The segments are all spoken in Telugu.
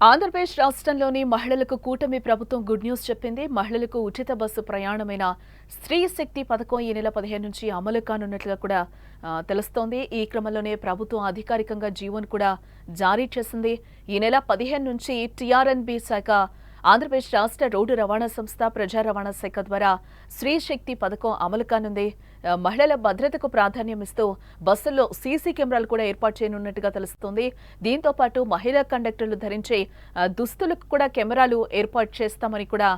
ఆంధ్రప్రదేశ్ రాష్ట్రంలోని మహిళలకు కూటమి ప్రభుత్వం గుడ్ న్యూస్ చెప్పింది. మహిళలకు ఉచిత బస్సు ప్రయాణమైన స్త్రీ శక్తి పథకం ఈ నెల 15 నుంచి అమలు కానున్నట్లుగా కూడా తెలుస్తోంది. ఈ క్రమంలోనే ప్రభుత్వం అధికారికంగా జీవోను కూడా జారీ చేసింది. ఈ నెల 15 నుంచి టీఆర్ఎన్బీ శాఖ ఆంధ్రప్రదేశ్ రాష్ట్ర రోడ్డు రవాణా సంస్థ ప్రజా రవాణా శాఖ ద్వారా స్త్రీ శక్తి పథకం అమలు కానుంది. మహిళల భద్రతకు ప్రాధాన్యం ఇస్తూ బస్సుల్లో సీసీ కెమెరాలు కూడా ఏర్పాటు చేయనున్నట్టుగా తెలుస్తోంది. దీంతో పాటు మహిళా కండక్టర్లు ధరించే దుస్తులకు కూడా కెమెరాలు ఏర్పాటు చేస్తామని కూడా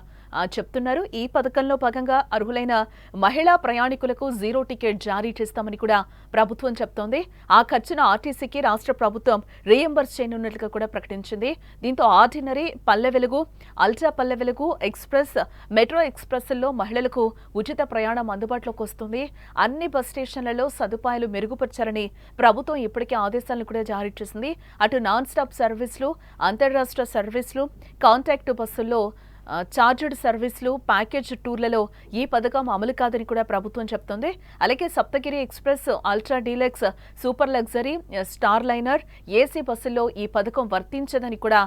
చెప్తున్నారు. ఈ పథకంలో భాగంగా అర్హులైన మహిళా ప్రయాణికులకు జీరో టికెట్ జారీ చేస్తామని కూడా ప్రభుత్వం చెప్తోంది. ఆ ఖర్చును ఆర్టీసీకి రాష్ట్ర ప్రభుత్వం రీఎంబర్స్ చేయనున్నట్లుగా కూడా ప్రకటించింది. దీంతో ordinary, Palle Velugu, ultra Palle Velugu, express, metro ఎక్స్ప్రెస్ల్లో మహిళలకు ఉచిత ప్రయాణం అందుబాటులోకి వస్తుంది. అన్ని బస్ స్టేషన్లలో సదుపాయాలు మెరుగుపరచాలని ప్రభుత్వం ఇప్పటికే ఆదేశాలను కూడా జారీ చేసింది. అటు నాన్ స్టాప్ సర్వీసులు, అంతర్రాష్ట్ర సర్వీసులు, కాంట్రాక్టు బస్సుల్లో చార్జర్డ్ సర్వీసులు, ప్యాకేజ్ టూర్లలో ఈ పథకం అమలు కాదని కూడా ప్రభుత్వం చెప్తోంది. అలాగే Saptagiri express, ultra deluxe, super luxury, star liner, AC బస్సుల్లో ఈ పథకం వర్తించదని కూడా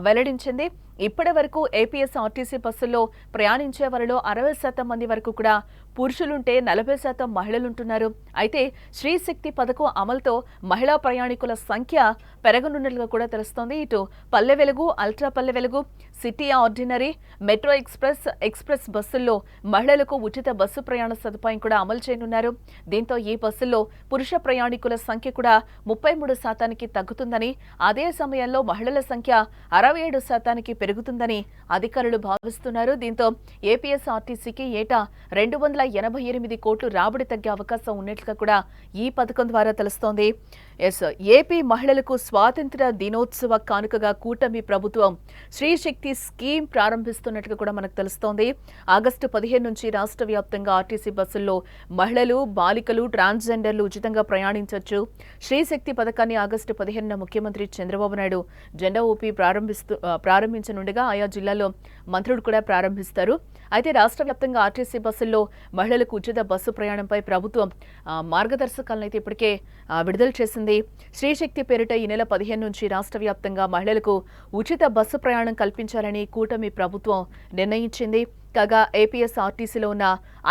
వెల్లడించింది. ఇప్పటి వరకు ఏపీఎస్ఆర్టీసీ బస్సుల్లో ప్రయాణించే వారిలో 60% మంది వరకు కూడా పురుషులుంటే 40% మహిళలుంటున్నారు. అయితే స్త్రీ శక్తి పథకం అమలుతో మహిళా ప్రయాణికుల సంఖ్య పెరగనున్నట్లుగా కూడా తెలుస్తోంది. ఇటు Palle Velugu, ultra Palle Velugu, city ordinary, metro express, express బస్సుల్లో మహిళలకు ఉచిత బస్సు ప్రయాణ సదుపాయం కూడా అమలు చేయనున్నారు. దీంతో ఈ బస్సుల్లో పురుష ప్రయాణికుల సంఖ్య కూడా 33% తగ్గుతుందని, అదే సమయంలో మహిళల సంఖ్య 67% పెరుగుతుందని అధికారులు భావిస్తున్నారు. దీంతో ఏపీఎస్ఆర్టీసీకి ఏటా 288 కోట్లు రాబడి తగ్గే అవకాశం ఉన్నట్లుగా కూడా ఈ పథకం ద్వారా తెలుస్తోంది. ఏపీ మహిళలకు స్వాతంత్ర దినోత్సవ కానుకగా కూటమి ప్రభుత్వం స్త్రీ శక్తి స్కీమ్ ప్రారంభిస్తున్నట్లుగా కూడా మనకు తెలుస్తోంది. ఆగస్టు 15 నుంచి రాష్ట్ర వ్యాప్తంగా ఆర్టీసీ బస్సుల్లో మహిళలు, బాలికలు, ట్రాన్స్జెండర్లు ఉచితంగా ప్రయాణించవచ్చు. స్త్రీ శక్తి పథకాన్ని ఆగస్టు 15న ముఖ్యమంత్రి చంద్రబాబు నాయుడు జెండా ఊపి ప్రారంభించనుండగా ఆయా జిల్లాల్లో మంత్రులు కూడా ప్రారంభిస్తారు. అయితే రాష్ట్ర వ్యాప్తంగా ఆర్టీసీ బస్సుల్లో మహిళలకు ఉచిత బస్సు ప్రయాణంపై ప్రభుత్వం మార్గదర్శకాలను అయితే ఇప్పటికే విడుదల చేసింది. శ్రీశక్తి పేరిట ఈ నెల 15 నుంచి రాష్ట్ర వ్యాప్తంగా మహిళలకు ఉచిత బస్సు ప్రయాణం కల్పించాలని కూటమి ప్రభుత్వం నిర్ణయించింది. కాగా ఏపీఎస్ఆర్టీసీలో ఉన్న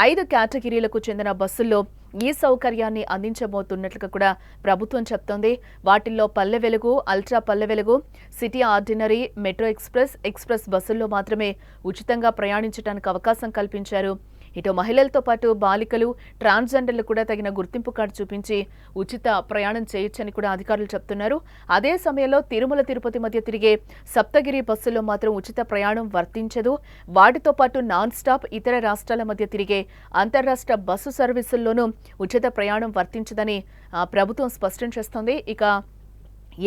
5 కేటగిరీలకు చెందిన బస్సుల్లో ఈ సౌకర్యాన్ని అందించబోతున్నట్లుగా కూడా ప్రభుత్వం చెప్తోంది. వాటిల్లో Palle Velugu, ultra Palle Velugu, city ordinary, metro express, express బస్సుల్లో మాత్రమే ఉచితంగా ప్రయాణించడానికి అవకాశం కల్పించారు. ఇటు మహిళలతో పాటు బాలికలు, ట్రాన్స్జెండర్లు కూడా తగిన గుర్తింపు కార్డు చూపించి ఉచిత ప్రయాణం చేయొచ్చని కూడా అధికారులు చెప్తున్నారు. అదే సమయంలో తిరుమల తిరుపతి మధ్య తిరిగే సప్తగిరి బస్సుల్లో మాత్రం ఉచిత ప్రయాణం వర్తించదు. వాటితో పాటు నాన్ స్టాప్ ఇతర రాష్ట్రాల మధ్య తిరిగే అంతర్రాష్ట్ర బస్సు సర్వీసుల్లోనూ ఉచిత ప్రయాణం వర్తించదని ప్రభుత్వం స్పష్టం చేస్తోంది. ఇక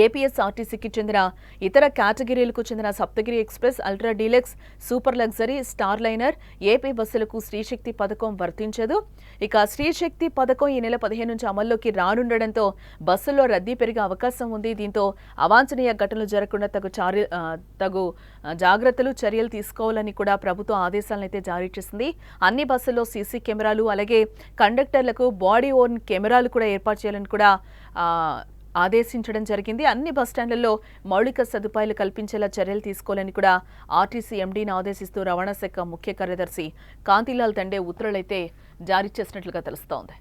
ఏపీఎస్ఆర్టీసీకి చెందిన ఇతర కేటగిరీలకు చెందిన Saptagiri express, ultra deluxe, super luxury, star liner, AP బస్సులకు స్త్రీశక్తి పథకం వర్తించదు. ఇక స్త్రీశక్తి పథకం ఈ నెల 15 నుంచి అమల్లోకి రానుండడంతో బస్సుల్లో రద్దీ పెరిగే అవకాశం ఉంది. దీంతో అవాంఛనీయ ఘటనలు జరగకుండా తగు జాగ్రత్తలు, చర్యలు తీసుకోవాలని కూడా ప్రభుత్వం ఆదేశాలను అయితే జారీ చేసింది. అన్ని బస్సుల్లో సీసీ కెమెరాలు, అలాగే కండక్టర్లకు బాడీ ఓర్న్ కెమెరాలు కూడా ఏర్పాటు చేయాలని కూడా ఆదేశించడం జరిగింది. అన్ని బస్టాండ్లలో మౌలిక సదుపాయాలు కల్పించేలా చర్యలు తీసుకోవాలని కూడా ఆర్టీసీ ఎండీని ఆదేశిస్తూ రవాణా శాఖ ముఖ్య కార్యదర్శి కాంతిలాల్ దండే ఉత్తర్వులైతే జారీ చేసినట్లుగా తెలుస్తోంది.